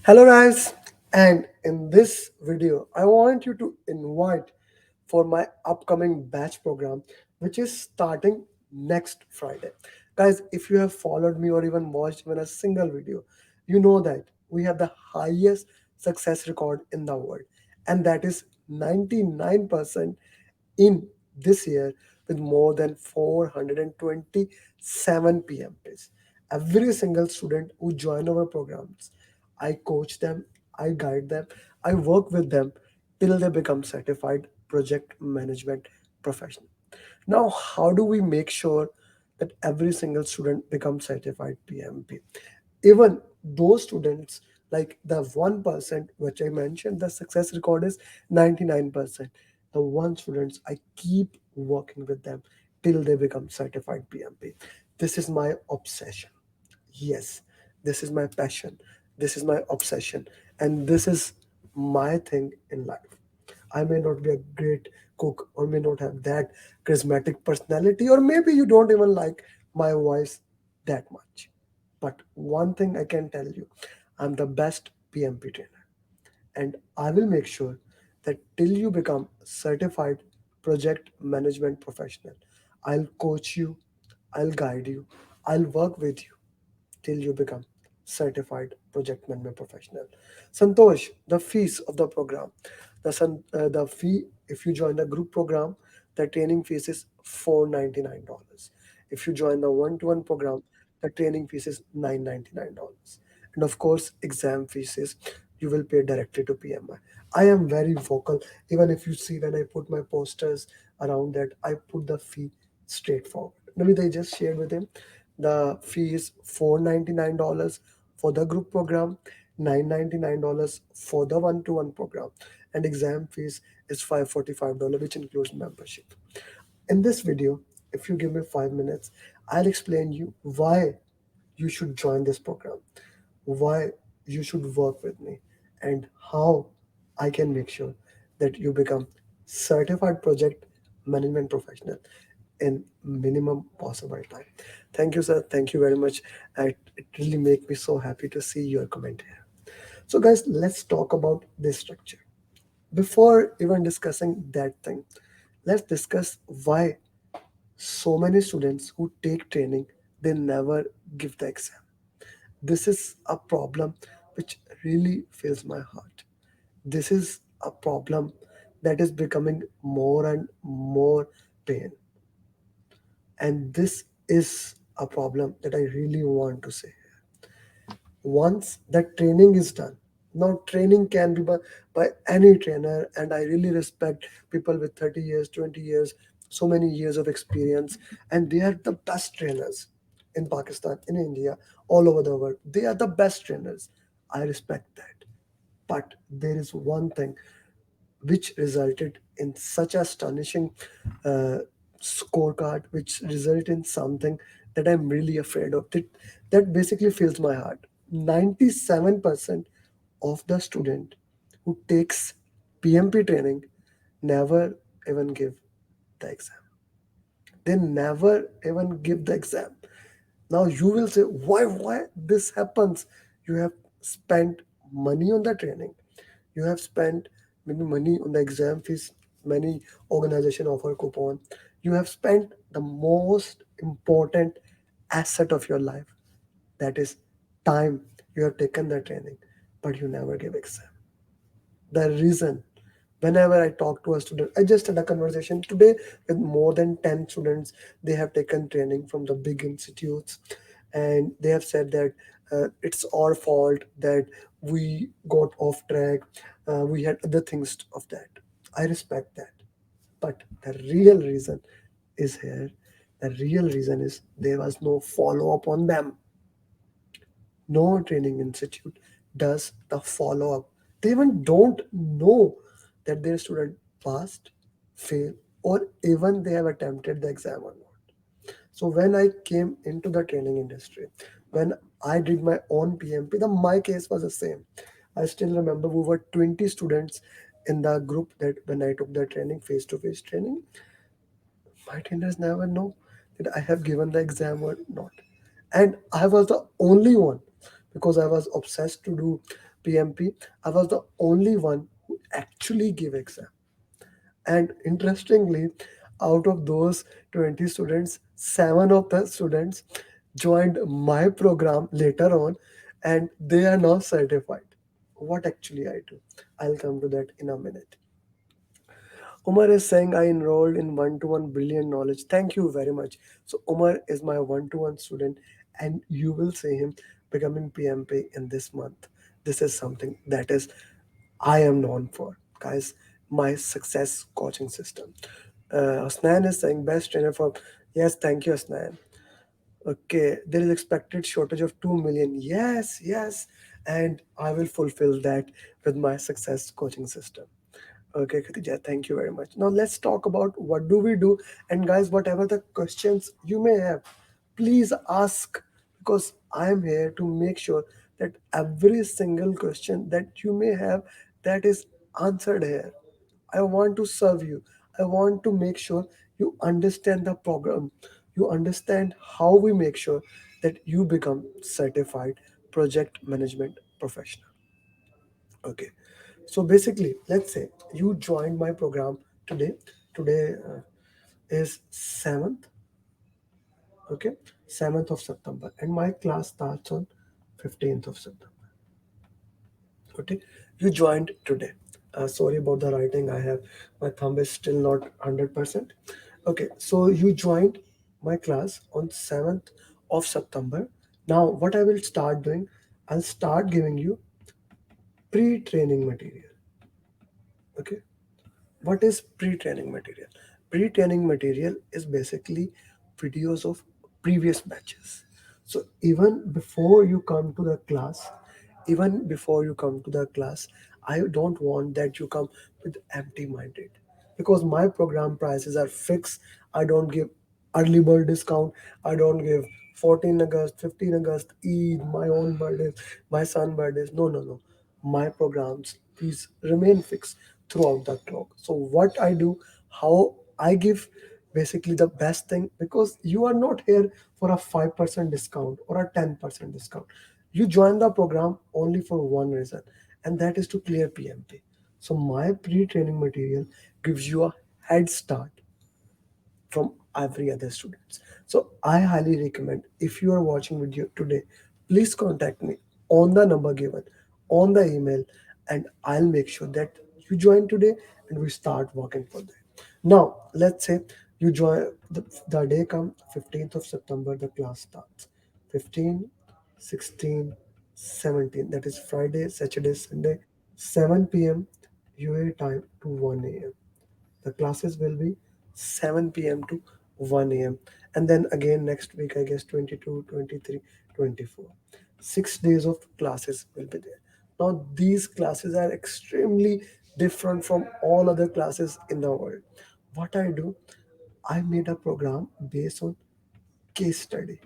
Hello guys, and in this video I want you to invite for my upcoming batch program which is starting next Friday. Guys, if you have followed me or even watched even a single video, you know that we have the highest success record in the world, and that is 99% in this year with more than 427 PMPs. Every single student who join our programs, I coach them, I guide them, I work with them till they become certified project management professional. Now, how do we make sure that every single student becomes certified PMP? Even those students, like the 1% which I mentioned, the success record is 99%. The one students, I keep working with them till they become certified PMP. This is my obsession. Yes, this is my passion. This is my obsession. And this is my thing in life. I may not be a great cook or may not have that charismatic personality, or maybe you don't even like my voice that much. But one thing I can tell you, I'm the best PMP trainer, and I will make sure that till you become certified project management professional, I'll coach you, I'll guide you, I'll work with you till you become certified project management professional. Santosh, the fees of the program. The fee if you join the group program, the training fees is $499. If you join the one-to-one program, the training fees is $999. And of course, exam fees is you will pay directly to PMI. I am very vocal. Even if you see when I put my posters around that, I put the fee straightforward. Maybe they just shared with him the fee is $499 for the group program, $999 for the one-to-one program, and exam fees is $545, which includes membership. In this video, if you give me 5 minutes, I'll explain you why you should join this program, why you should work with me, and how I can make sure that you become certified project management professional in minimum possible time. Thank you, sir. Thank you very much. It really makes me so happy to see your comment here. So, guys, let's talk about this structure. Before even discussing that thing, let's discuss why so many students who take training they never give the exam. This is a problem which really fills my heart. This is a problem that is becoming more and more pain, and this is a problem that I really want to say. Once that training is done, now training can be by any trainer, and I really respect people with 30 years, 20 years, so many years of experience, and they are the best trainers in Pakistan, in India, all over the world. They are the best trainers. I respect that. But there is one thing which resulted in such astonishing uh, scorecard, which result in something that I'm really afraid of. That basically fills my heart. 97% of the student who takes PMP training never even give the exam. They never even give the exam. Now you will say, why this happens? You have spent money on the training. You have spent maybe money on the exam fees. Many organization offer coupon. You have spent the most important asset of your life. That is time. You have taken the training, but you never give exam. The reason, whenever I talk to a student, I just had a conversation today with more than 10 students. They have taken training from the big institutes, and they have said that it's our fault that we got off track. We had other things of that. I respect that, but the real reason is here. The real reason is there was no follow up on them. No training institute does the follow up. They even don't know that their student passed, failed, or even they have attempted the exam or not. So when I came into the training industry, when I did my own PMP, my case was the same. I still remember we were 20 students in the group that when I took the training, face to face training, my trainers never know that I have given the exam or not. And I was the only one because I was obsessed to do PMP, I was the only one who actually gave exam. And interestingly, out of those 20 students, 7 of the students joined my program later on, and they are now certified. What actually I do? I'll come to that in a minute. Umar is saying I enrolled in one-to-one brilliant knowledge. Thank you very much. So Umar is my one-to-one student, and you will see him becoming PMP in this month. This is something that is I am known for, guys. My success coaching system. Asnan is saying best trainer for. Yes, thank you, Asnan. Okay, there is expected shortage of 2 million. Yes, yes, and I will fulfill that with my success coaching system. Okay, Khatija, thank you very much. Now let's talk about what do we do. And guys, whatever the questions you may have, please ask, because I am here to make sure that every single question that you may have, that is answered here. I want to serve you. I want to make sure you understand the program. You understand how we make sure that you become certified project management professional. Okay. So basically, let's say you joined my program today. Today is 7th, okay? 7th of September, and my class starts on 15th of September. Okay, you joined today. Sorry about the writing. I have my thumb is still not 100%. Okay, so you joined my class on 7th of September. Now, what I will start doing, I'll start giving you pre-training material. Okay, what is pre-training material? Pre-training material is basically videos of previous batches. So even before you come to the class, even before you come to the class, I don't want that you come with empty minded, because my program prices are fixed. I don't give early bird discount. I don't give 14 August, 15 August, Eid, my own birthdays, my son birthdays. No, no, no. My programs, please remain fixed throughout the clock. So what I do, how I give basically the best thing, because you are not here for a 5% discount or a 10% discount. You join the program only for one reason, and that is to clear PMP. So my pre-training material gives you a head start from every other students. So I highly recommend, if you are watching video today, please contact me on the number given on the email, and I'll make sure that you join today and we start working for that. Now let's say you join the day come 15th of September, the class starts 15, 16, 17, that is Friday, Saturday, Sunday, 7 p.m. UA time to 1 a.m. The classes will be 7 p.m. to 1 a.m. And then again next week, I guess 22, 23, 24. 6 days of classes will be there. Now, these classes are extremely different from all other classes in the world. What I do, I made a program based on case study.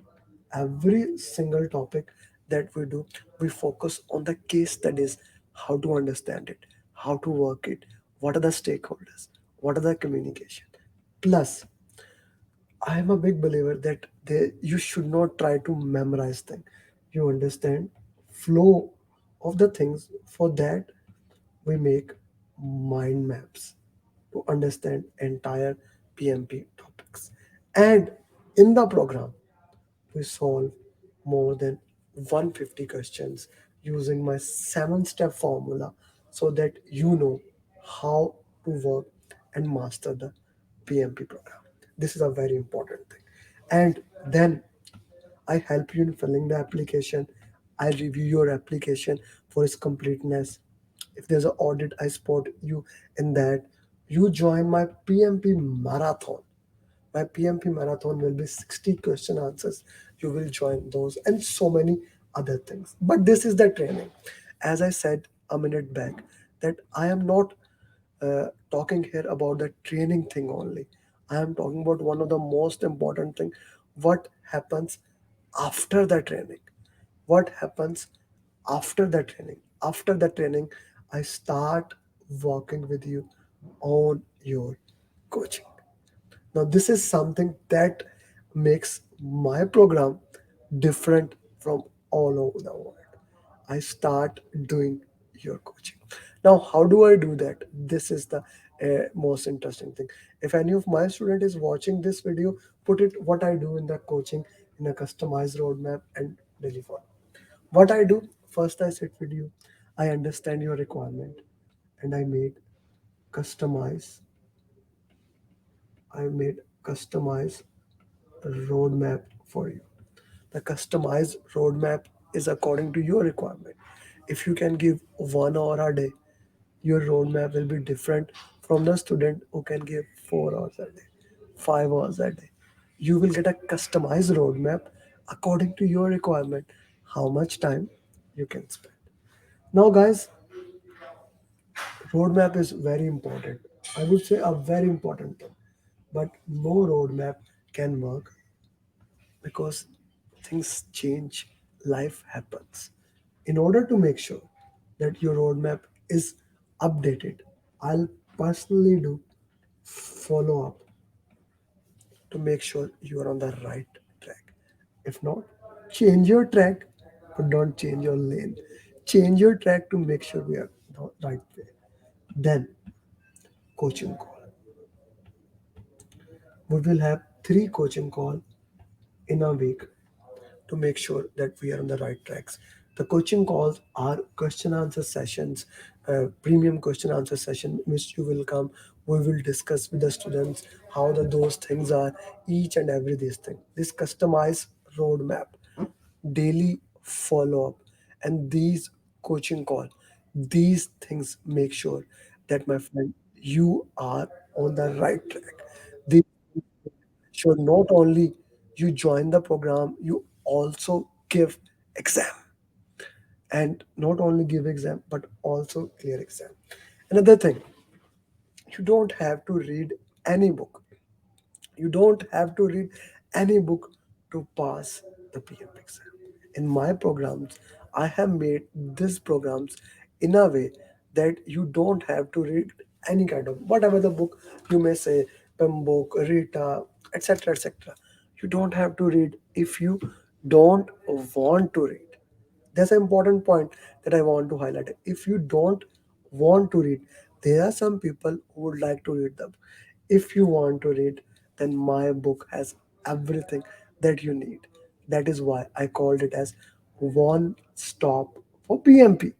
Every single topic that we do, we focus on the case studies, how to understand it, how to work it, what are the stakeholders, what are the communication. Plus, I am a big believer that you should not try to memorize things. You understand flow of the things. For that, we make mind maps to understand entire PMP topics. And in the program, we solve more than 150 questions using my 7 step formula, so that you know how to work and master the PMP program. This is a very important thing. And then I help you in filling the application. I review your application for its completeness. If there's an audit, I support you in that. You join my PMP marathon. My PMP marathon will be 60 question answers. You will join those and so many other things. But this is the training. As I said a minute back, that I am not talking here about the training thing only. I am talking about one of the most important thing. What happens after the training? What happens after the training? After the training, I start working with you on your coaching. Now, this is something that makes my program different from all over the world. I start doing your coaching. Now, how do I do that? This is the most interesting thing. If any of my student is watching this video, put it what I do in the coaching in a customized roadmap and deliver. What I do, first I sit with you, I understand your requirement, and customize, I made customize roadmap for you. The customized roadmap is according to your requirement. If you can give 1 hour a day, your roadmap will be different from the student who can give 4 hours a day, 5 hours a day. You will get a customized roadmap according to your requirement, how much time you can spend. Now, guys, roadmap is very important. I would say a very important thing. But no roadmap can work because things change, life happens. In order to make sure that your roadmap is updated, I'll personally do follow up to make sure you are on the right track. If not, change your track, but don't change your lane. Change your track to make sure we are the right way. Then, coaching call. We will have 3 coaching call in a week to make sure that we are on the right tracks. The coaching calls are question answer sessions, premium question answer session, which you will come. We will discuss with the students how those things are, each and every these thing. This customized roadmap, daily follow up, and these coaching call, these things make sure that my friend you are on the right track. These sure not only you join the program, you also give exam, and not only give exam but also clear exam. Another thing, you don't have to read any book. You don't have to read any book to pass the PMP exam. In my programs, I have made these programs in a way that you don't have to read any kind of whatever the book you may say, Pembroke, Rita, etc. etc. You don't have to read if you don't want to read. That's an important point that I want to highlight. If you don't want to read, there are some people who would like to read them. If you want to read, then my book has everything that you need. That is why I called it as one stop for PMP.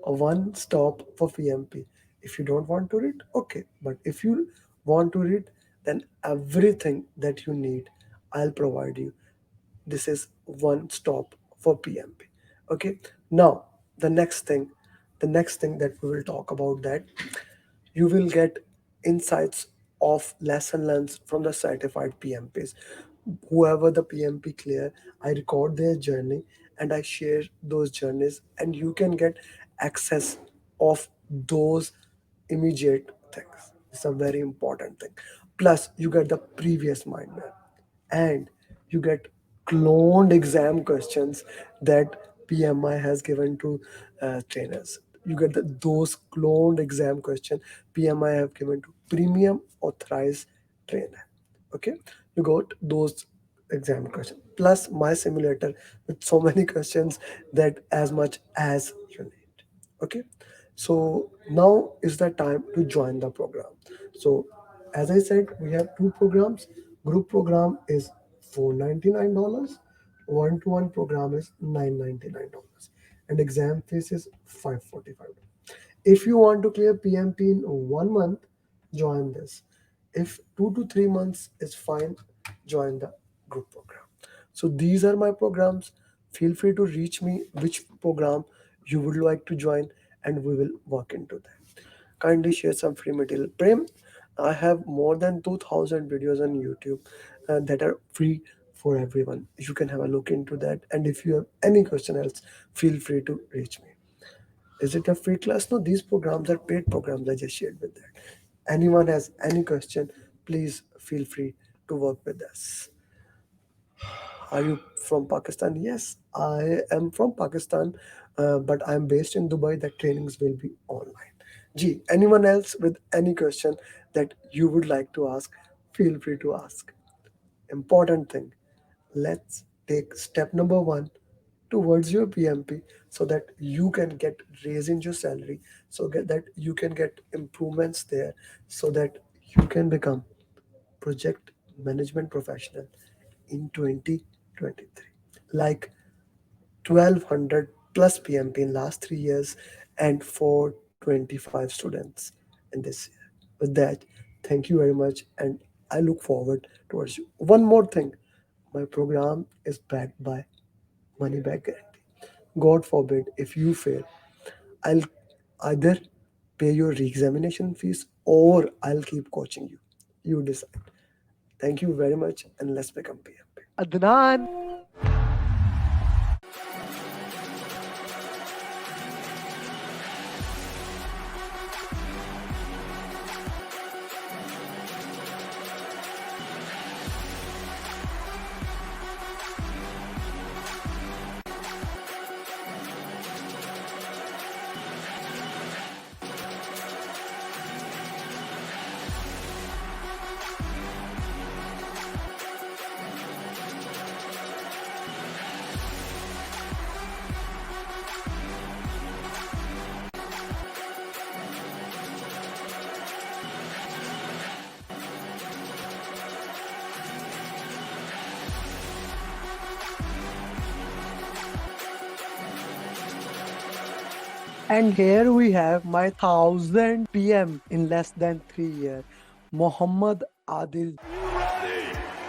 A one stop for PMP. If you don't want to read, okay. But if you want to read, then everything that you need, I'll provide you. This is one stop for PMP. Okay. Now the next thing that we will talk about, that you will get insights of lesson learned from the certified PMPs. Whoever the PMP clear, I record their journey and I share those journeys, and you can get access of those immediate things. It's a very important thing. Plus, you get the previous mind map, and you get cloned exam questions that PMI has given to trainers. You get those cloned exam question PMI have given to premium authorized trainer. Okay, you got those exam questions plus my simulator with so many questions that as much as you need. Okay, so now is the time to join the program. So as I said, we have 2 programs. Group program is $499, one-to-one program is $999, and exam fees is $545. If you want to clear PMP in 1 month, join this. If 2 to 3 months is fine, join the group program. So these are my programs. Feel free to reach me which program you would like to join, and we will work into that. Kindly share some free material. Prem, I have more than 2000 videos on YouTube that are free for everyone. You can have a look into that. And if you have any question else, feel free to reach me. Is it a free class? No, these programs are paid programs. I just shared with that. Anyone has any question, please feel free to work with us. Are you from Pakistan? Yes, I am from Pakistan, but I'm based in Dubai. The trainings will be online. Gee, anyone else with any question that you would like to ask, feel free to ask. Important thing. Let's take step number 1. towards your PMP, so that you can get raise in your salary, that you can get improvements there, so that you can become project management professional in 2023. Like 1200 plus PMP in last 3 years and 425 students in this year. With that, thank you very much, and I look forward towards you. One more thing, my program is backed by money back guarantee. God forbid if you fail, I'll either pay your re-examination fees or I'll keep coaching you. You decide. Thank you very much, and let's become PMP. Adnan. And here we have my 1000 PM in less than 3 years, Muhammad Adil.